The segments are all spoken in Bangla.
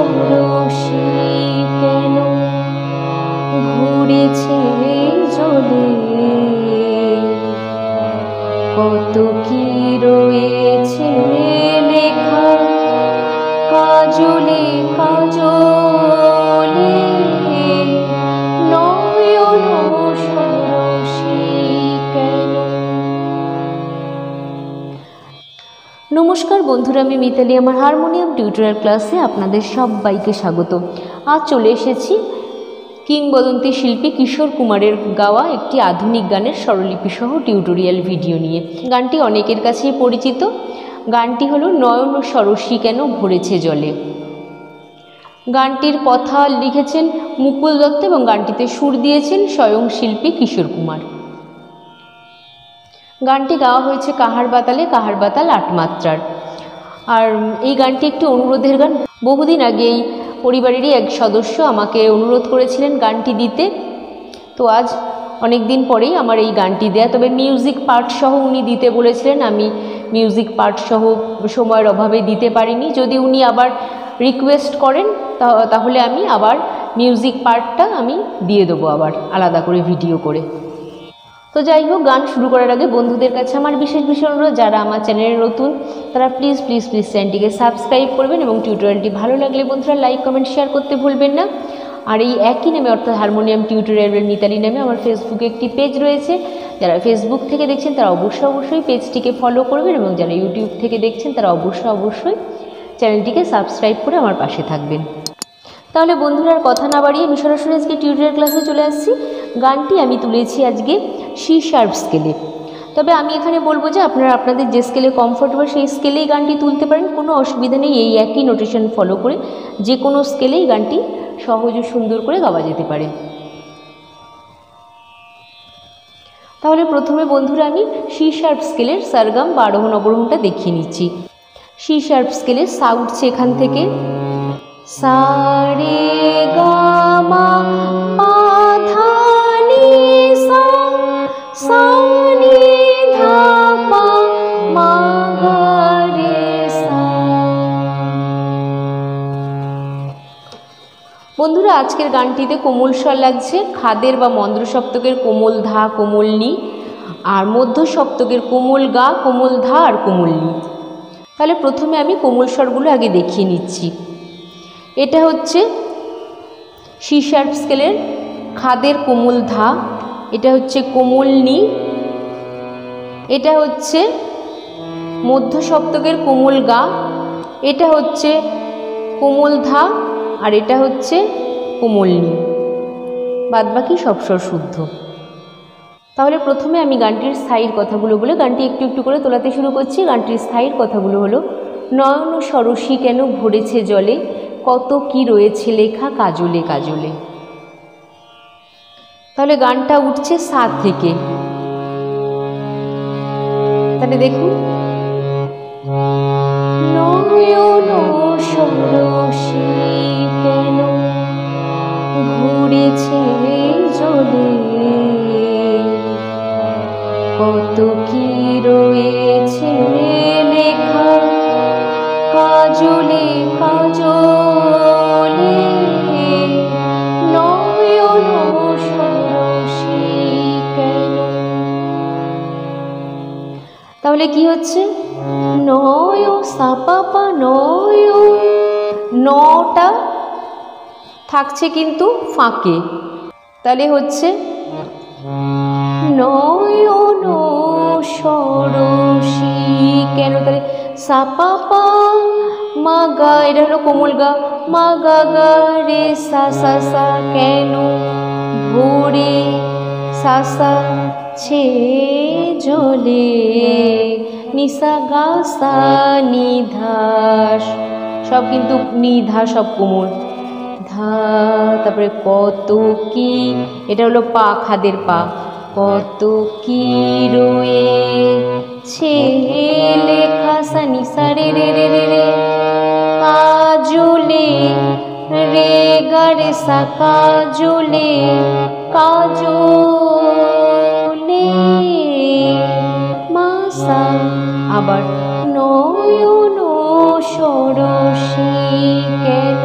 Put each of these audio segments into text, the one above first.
সরসী কেন ঘুরেছে জলে, কত কি রয়েছে লেখা কাজলে কাজলে, নয়ন সরসী কেন। নমস্কার বন্ধুরা, আমি মিতালি আমার হারমোনিয়াম টিউটোরিয়াল ক্লাসে আপনাদের সবাইকে স্বাগত। আজ চলে এসেছি কিংবদন্তি শিল্পী কিশোর কুমারের গাওয়া একটি আধুনিক গানের স্বরলিপি সহ টিউটোরিয়াল ভিডিও নিয়ে। গানটি অনেকের কাছেই পরিচিত। গানটি হলো নয়ন সরসী কেন ভরেছে জলে। গানটির কথা লিখেছেন মুকুল দত্ত এবং গানটিতে সুর দিয়েছেন স্বয়ং শিল্পী কিশোর কুমার। গানটি গাওয়া হয়েছে কাহার বাতালে, কাহার বাতাল ৮ মাত্রার। আর এই গানটি একটি অনুরোধের গান। বহুদিন আগে এই পরিবারেরই এক সদস্য আমাকে অনুরোধ করেছিলেন গানটি দিতে, তো আজ অনেক দিন পরেই আমার এই গানটি দেয়া। তবে মিউজিক পার্ট সহ উনি দিতে বলেছিলেন, আমি মিউজিক পার্ট সহ সময়ের অভাবে দিতে পারিনি। যদি উনি আবার রিকোয়েস্ট করেন তাহলে আমি আবার মিউজিক পার্টটা আমি দিয়ে দেবো আবার আলাদা করে ভিডিও করে। তো যাই হোক, গান শুরু করার আগে বন্ধুদের কাছে আমার বিশেষ অনুরোধ, যারা আমার চ্যানেলে নতুন তারা প্লিজ চ্যানেলটিকে সাবস্ক্রাইব করবেন এবং টিউটোরিয়ালটি ভালো লাগলে বন্ধুরা লাইক কমেন্ট শেয়ার করতে ভুলবেন না। আর এই একই নামে অর্থাৎ হারমোনিয়াম টিউটোরিয়ালের মিতালি নামে আমার ফেসবুকে একটি পেজ রয়েছে। যারা ফেসবুক থেকে দেখছেন তারা অবশ্যই পেজটিকে ফলো করবেন এবং যারা ইউটিউব থেকে দেখছেন তারা অবশ্যই চ্যানেলটিকে সাবস্ক্রাইব করে আমার পাশে থাকবেন। তাহলে বন্ধুরা আর কথা না বাড়িয়ে আমি সরাসরি আজকে টিউটোরিয়াল ক্লাসে চলে আসছি। গানটি আমি তুলেছি আজকে সি শার্প স্কেলে। তবে আমি এখানে বলবো যে আপনারা আপনাদের যে স্কেলে কমফোর্টেবল সেই স্কেলেই গানটি তুলতে পারেন, কোনো অসুবিধা নেই। এই একই নোটেশন ফলো করে যে কোনো স্কেলেই গানটি সহজ ও সুন্দর করে গাওয়া যেতে পারে। তাহলে প্রথমে বন্ধুরা আমি সি শার্প স্কেলের সারগাম বা আরোহণ অবরোহণটা দেখিয়ে নিচ্ছি। সি শার্প স্কেলের সা উঠছে এখান থেকে, সা রে গা মা পা ধা নি সা, সা নি ধা পা মা গা রে সা। বন্ধুরা আজকের গানটিতে কোমল স্বর লাগছে, খাদের বা মন্দ্র সপ্তকের কোমল ধা কোমল নি, আর মধ্য সপ্তকের কোমল গা কোমল ধা আর কোমল নি। তাহলে প্রথমে আমি কোমল স্বরগুলো আগে দেখিয়ে নিচ্ছি। এটা হচ্ছে সি শার্প স্কেলের খাদের কোমল ধা, এটা হচ্ছে কোমল নি, এটা হচ্ছে মধ্য সপ্তকের কোমল গা, এটা হচ্ছে কোমল ধা আর এটা হচ্ছে কোমল নি। বাদবাকি সব স্বর শুদ্ধ। তাহলে প্রথমে আমি গানটির স্থায়ীর কথাগুলো বলে গানটি একটু করে তোলাতে শুরু করছি। গানটির স্থায়ীর কথাগুলো হলো, নয়ন সরসী কেন ভরেছে জলে, কত কি রয়েছে লেখা কাজলে কাজলে। তাহলে গানটা উঠছে সা থেকে। তাহলে দেখুন, নয়ন সরসী কেন ঘুরেছে জলে, কত কি রয়েছে লেখা কাজলে কাজলে, নয়ন সরসী কেন। তাহলে কি হচ্ছে, নয় সা পা পা নয়, নটা থাকছে কিন্তু ফাঁকে। তাহলে হচ্ছে নয়ন সরসী কেন। তাহলে সা পা পা মা গা, এটা হলো কোমল গা, মা গা গা রে সা সা সা কেন ভরে সা সা ছে জলে, নিসা গা সা নিধা, সব কিন্তু নিধা সব কোমল ধা। তারপরে কত কি, এটা হলো পা খাদের পা, কত কি রয়েছে লেখা সা নি সা রে রে রে রে রে, কাজলে রে গা রে সা কাজলে কাজলে মা সা। আবার নয়ন সরসী কেন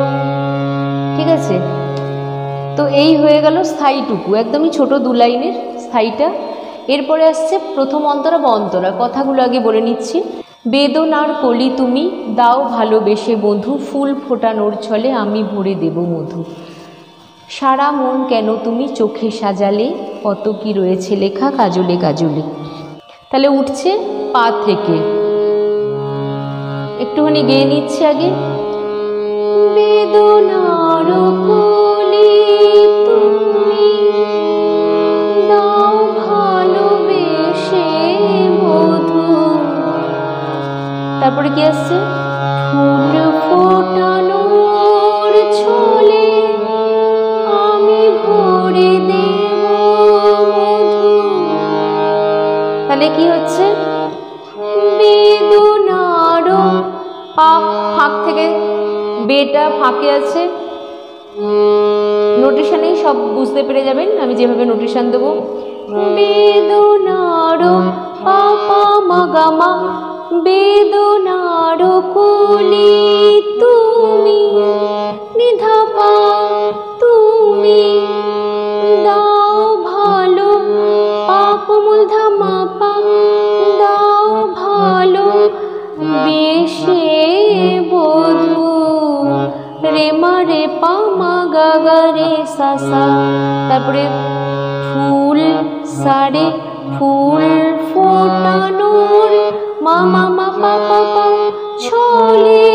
আছে। তো এই হয়ে গেল স্থায়ীটুকু, একদমই ছোট 2 লাইনের স্থায়ীটা। এরপরে আসছে প্রথম অন্তরা বা অন্তরা। কথাগুলো আগে বলে নিচ্ছি। বেদনার কলি তুমি দাও ভালোবেসে বধূ, ফুল ফোটানোর ছলে আমি ভরে দেব মধু। সারা মন কেন তুমি চোখে সাজালে, কত কি রয়েছে লেখা কাজলে কাজলে। তাহলে উঠছে পা থেকে, একটুখানি গেয়ে নিচ্ছি আগে। বেদনার কলি তুমি দাও ভালোবেসে মধু। তারপরে কি আসছে? ফুল ফোটানোর ছলে আমি ভরে দেব মধু। তাহলে কি হচ্ছে? বেদনার ফাঁক থেকে, বেটা ফাঁকে আছে, নোটেশনেই সব বুঝতে পেরে যাবেন আমি যেভাবে নোটেশন দেবো। বেদনার পা পা মা গা মা, বেদনার কলি তুমি নিধা পা তুমি দাও ভালো, পা কোমল ধা মা পা দাও ভালো বেশে বধূ। রে মা রে পা মা গা গা রে সা সা। তারপরে ফুল সারে ফুল ফোটানোর মা মা মা পা পা পা ছলে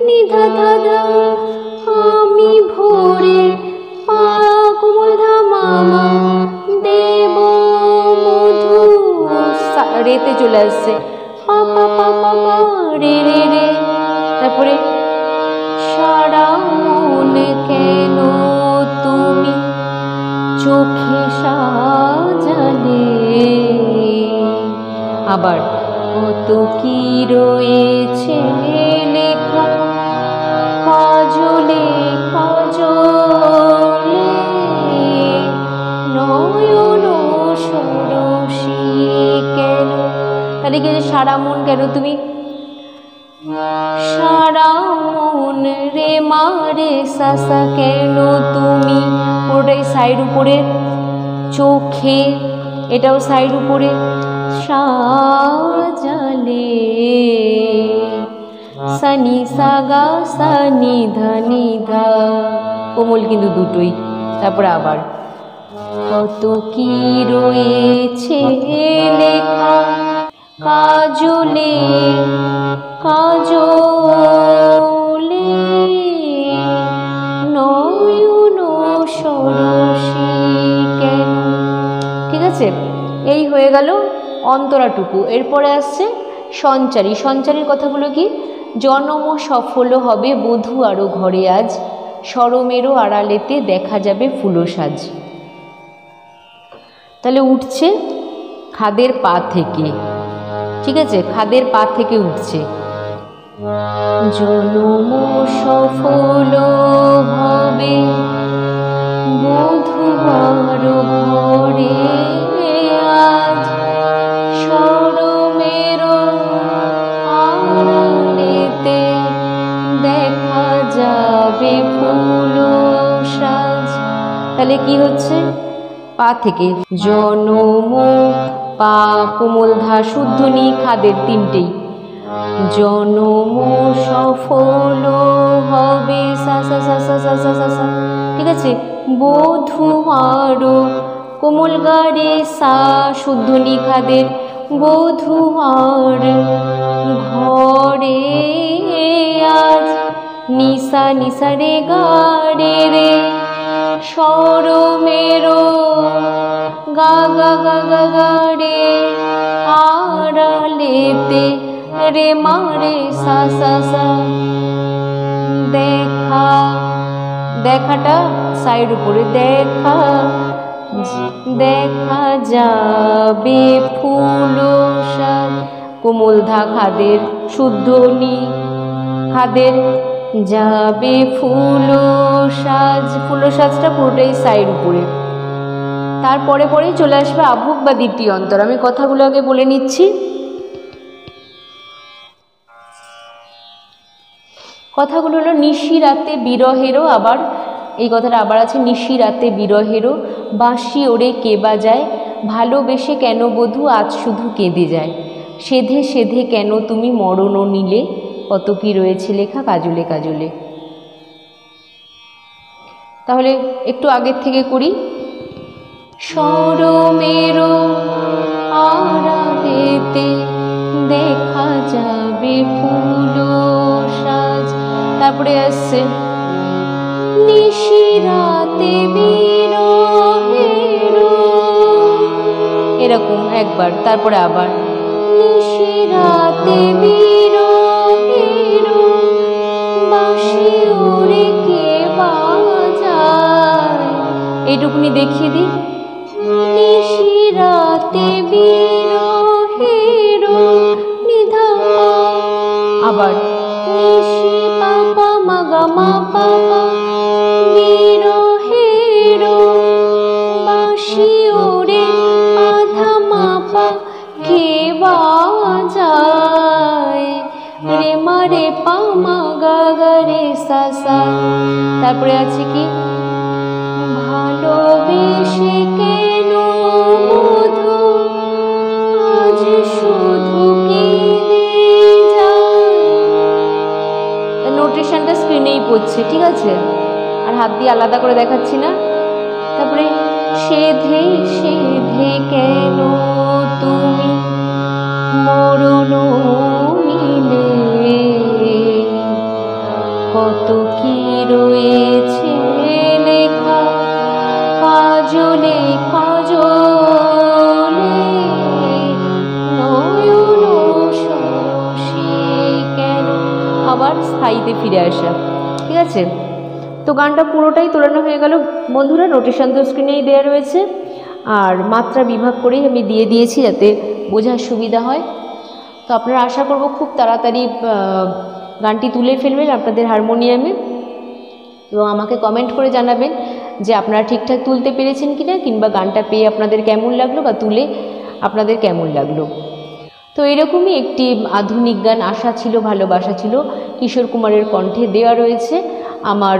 নিধা ধা ধা আমি ভরে, পা কোমল ধা মা মা দেব মধু। রেতে চলে আসছে, পা পা পা পা পা রে রে রে। তারপরে সারা মন কেন তুমি চোখে সাজালে, আবার কত কি রয়েছে লেখা কাজলে কাজলে নয়ন সরসী কেন। তাহলে কি সারা মন কেন তুমি, সারা মন রে মা রে সা সা কেন তুমি, পুরোটাই সাইড উপরে, চোখে এটাও সাইড উপরে সাজালে সানি সাগা সানি ধা নিধা, কোমল কিন্তু দুটোই। তারপরে আবার কত কি রয়েছে লেখা কাজলে কাজলে নয়ন সরসী কেন। ঠিক আছে, এই হয়ে গেল অন্তরাটুকু। এরপরে আসছে সঞ্চারী। সঞ্চারীর কথাগুলো কি? জনম সফল হবে বধূ আরো ঘরে আজ, সরমেরও আড়ালেতে দেখা যাবে ফুলো সাজ। তাহলে উঠছে খাদের পা থেকে, ঠিক আছে, খাদের পা থেকে উঠছে। জনম সফল হবে বধূ আরো ঘরে আজ, সরমেরও আড়ালেতে দেখা যাবে ফুলো সাজ। তাহলে কি হচ্ছে? পা থেকে জনম পা কোমল ধা শুদ্ধনি খাদের তিনটেই, জনম সফল হবে সা সা সা সা সা সা সা সা। ঠিক আছে, বধূ আরো কোমল গারে সা শুদ্ধনি খাদের, বধূ আর ঘরে আজ নিসা নিসা রে গারে রে, সরমেরো গা গা গা গা গা রে আড়ালেতে রে মারে সা সা সা। দেখা, দেখাটা সাইড উপরে, দেখা দেখা যাবে ফুলো সাজ, কোমল ধা খাদের শুদ্ধ নি খাদের যাবে ফুলো সাজ। ফুলো সাজটা পুরোটাই সাইড উপরে। তারপরে পরেই চলে আসবে আভুক বা দ্বিতীয় অন্তর। আমি কথাগুলো আগে বলে নিচ্ছি। কথাগুলো হলো নিশি রাতে বিরহেরও আবার এই কথাটা আবার আছে, নিশি রাতে বিরহেরও বাঁশি ওরে কে বাজায়, ভালোবেসে কেন বধূ আজ শুধু কেঁদে যায়, সেধে সেধে কেন তুমি মরণ নিলে, কত কি রয়েছে লেখা কাজলে কাজলে। তাহলে একটু আগের থেকে করি। সরমেরো আড়ালেতে দেখা যাবে ফুল সাজ, তারপরে আসছে নিশিরাতে বিরহেরো, এরকম একবার, তারপরে আবার নিশিরাতে বিরহেরো বাঁশি ওরে কে বাজায়, এইটুকুনি দেখিয়ে দিই। নিশিরাতে বিরহেরো নিধা, আবার নিশি পাপা মাগা মা পাপা বিরহেরো বাঁশি ওরে আধা মাপা কে বাজায়, রে মা রে পা মা গা গা রে সা সা। তারপরে আছে কি ভালোবেসে কেন বধূ আজ শুধু কেঁদে যায়, নোটেশনটা স্ক্রিনেই পড়ছে, ঠিক আছে, আর হাত দিয়ে আলাদা করে দেখাচ্ছি না। তারপরে সেধে সেধে কেন তুমি মরণ নিলে, কত কি রয়েছে লেখা কাজলে কাজলে, নয়ন সরসী কেন, আবার স্থায়ীতে ফিরে আসা, ঠিক আছে। তো গানটা পুরোটাই তোলানো হয়ে গেল বন্ধুরা, নোটেশন তো স্ক্রিনেই দেওয়া রয়েছে, আর মাত্রা বিভাগ করেই আমি দিয়ে দিয়েছি যাতে বোঝার সুবিধা হয়। তো আপনারা আশা করব খুব তাড়াতাড়ি গানটি তুলে ফেলবেন আপনাদের হারমোনিয়ামে, এবং আমাকে কমেন্ট করে জানাবেন যে আপনারা ঠিকঠাক তুলতে পেরেছেন কিনা, কিংবা গানটা পেয়ে আপনাদের কেমন লাগলো বা তুলে আপনাদের কেমন লাগলো। তো এরকমই একটি আধুনিক গান আশা ছিল ভালোবাসা ছিল কিশোর কুমারের কণ্ঠে দেওয়া রয়েছে আমার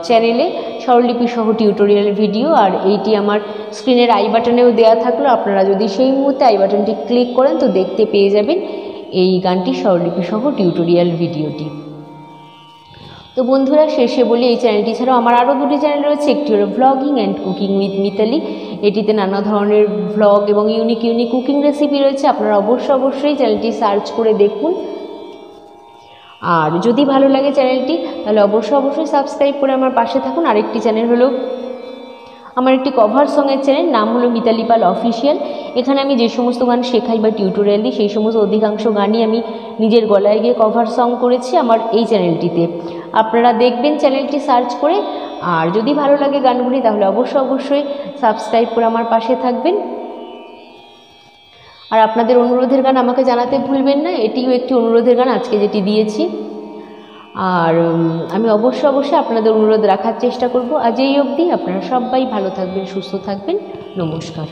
চ্যানেলে স্বরলিপি সহ টিউটোরিয়াল ভিডিও, আর এইটি আমার স্ক্রিনের আই বাটনেও দেওয়া থাকলো, আপনারা যদি সেই মুহূর্তে আই বাটনটি ক্লিক করেন তো দেখতে পেয়ে যাবেন এই গানটি স্বরলিপি সহ টিউটোরিয়াল ভিডিওটি। তো বন্ধুরা শেষে বলি, এই চ্যানেলটি ছাড়াও আমার আরও দুটি চ্যানেল রয়েছে, একটি হলো vlogging and cooking with Mitali, এটিতে নানা ধরনের ভ্লগ এবং ইউনিক ইউনিক কুকিং রেসিপি রয়েছে, আপনারা অবশ্যই চ্যানেলটি সার্চ করে দেখুন। আর যদি ভালো লাগে চ্যানেলটি তাহলে অবশ্যই সাবস্ক্রাইব করে আমার পাশে থাকুন। আরেকটি চ্যানেল হলো আমার একটি কভার সঙের চ্যানেল, নাম হলো মিতালি পাল অফিসিয়াল। এখানে আমি যে সমস্ত গান শেখাই বা টিউটোরিয়াল দিই সেই সমস্ত অধিকাংশ গানই আমি নিজের গলায় গিয়ে কভার সং করেছি আমার এই চ্যানেলটিতে, আপনারা দেখবেন চ্যানেলটি সার্চ করে। আর যদি ভালো লাগে গানগুলি তাহলে অবশ্যই সাবস্ক্রাইব করে আমার পাশে থাকবেন। আর আপনাদের অনুরোধের গান আমাকে জানাতে ভুলবেন না, এটিও একটি অনুরোধের গান আজকে যেটি দিয়েছি। আর আমি অবশ্যই আপনাদের অনুরোধ রাখার চেষ্টা করব। আজ এই অবধি, আপনারা সবাই ভালো থাকবেন, সুস্থ থাকবেন, নমস্কার।